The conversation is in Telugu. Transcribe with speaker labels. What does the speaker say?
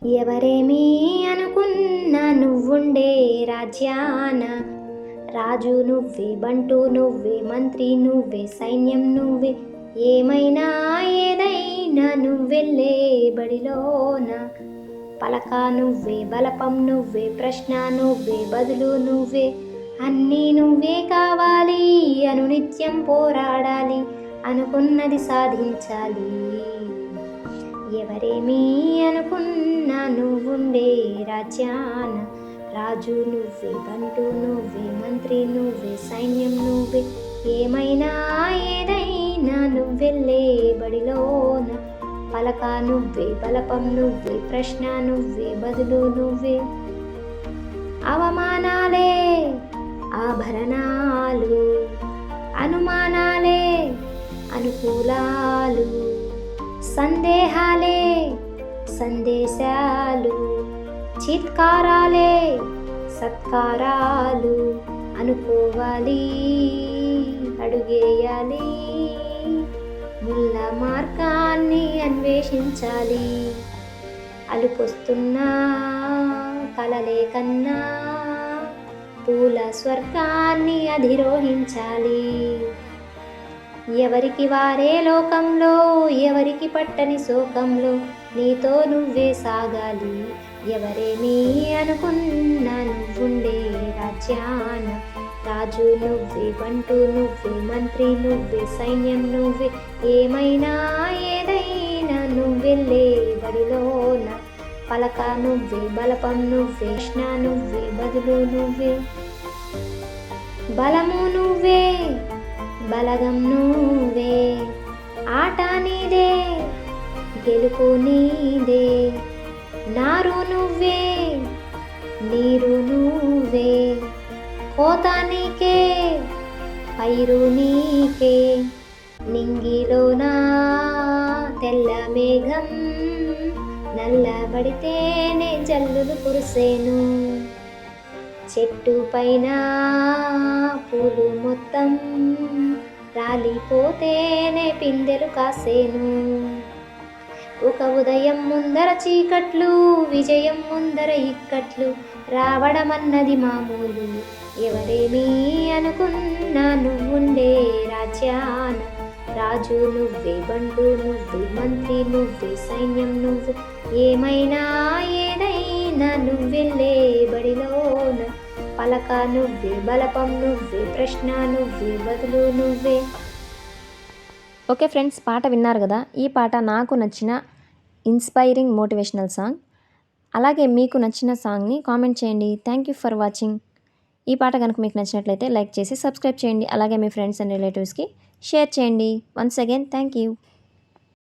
Speaker 1: ఎవరేమీ అనుకున్నా నువ్వుండే రాజ్యాన రాజు నువ్వే, బంటు నువ్వే, మంత్రి నువ్వే, సైన్యం నువ్వే, ఏమైనా ఏదైనా నువ్వెళ్ళే బడిలోన. పలక నువ్వే, బలపం నువ్వే, ప్రశ్న నువ్వే, బదులు నువ్వే, అన్నీ నువ్వే కావాలి, అనునిత్యం పోరాడాలి, అనుకున్నది సాధించాలి. ఎవరేమీ అనుకున్నా నువ్వుండే రాజ్యాన రాజు నువ్వే, బంటు నువ్వే, మంత్రి నువ్వే, సైన్యం నువ్వే, ఏమైనా ఏదైనా నువ్వెళ్ళే బడిలోన. పలక నువ్వే, బలపం నువ్వే, ప్రశ్న నువ్వే, బదులు నువ్వే, అవమానాలే ఆభరణాలు, అనుమానాలే అనుకూలాలు, సందేహాలే సందేశాలు, చిత్కారాలే సత్కారాలు, అనుకోవాలి అడుగేయాలి, ముళ్ళ మార్గాన్ని అన్వేషించాలి, అలుపొస్తున్నా కలలే కన్నా పూల స్వర్గాన్ని అధిరోహించాలి. ఎవరికి వారే లోకంలో, ఎవరికి పట్టని శోకంలో, నీతో నువ్వే సాగాలి. ఎవరేమీ అనుకున్నా నువ్వుండే రాజ్యాన రాజు నువ్వే, బంటు నువ్వే, మంత్రి నువ్వే, సైన్యం నువ్వే, ఏమైనా ఏదైనా నువ్వెళ్ళే బడిలోన. పలక నువ్వే, బలపం నువ్వే, ప్రశ్న నువ్వే, బదులు నువ్వే, బలము నువ్వే, బలగం నువ్వే, ఆట నీదే, గెలుపు నీదే, నారు నువ్వే, నీరు నువ్వే, కోత నీకే, పైరు నీకే, నింగిలోనా తెల్ల మేఘం నల్లబడితేనే జల్లులు కురిసేను, చెట్టు పైన పూలు మొత్తం రాలిపోతేనే పిందెలు కాసేను. ఒక ఉదయం ముందర చీకట్లు, విజయం ముందర ఇక్కట్లు, రావడమన్నది మామూలు. ఎవరేమీ అనుకున్నా నువ్వుండే రాజ్యాన రాజు నువ్వే, బంటు నువ్వే, మంత్రి నువ్వే, సైన్యం నువ్వే, ఏమైనా ఏదైనా నువ్వెళ్ళే బడిలోన. పలక నువ్వే, బలపం నువ్వే, ప్రశ్న నువ్వే, బదులు నువ్వే.
Speaker 2: ఓకే ఫ్రెండ్స్, పాట విన్నారు కదా. ఈ పాట నాకు నచ్చిన ఇన్స్పైరింగ్ మోటివేషనల్ సాంగ్. అలాగే మీకు నచ్చిన సాంగ్ని కామెంట్ చేయండి. Thank you for watching. ఈ పాట కనుక మీకు నచ్చినట్లయితే లైక్ చేసి సబ్స్క్రైబ్ చేయండి. అలాగే మీ ఫ్రెండ్స్ అండ్ రిలేటివ్స్కి షేర్ చేయండి. Once again thank you.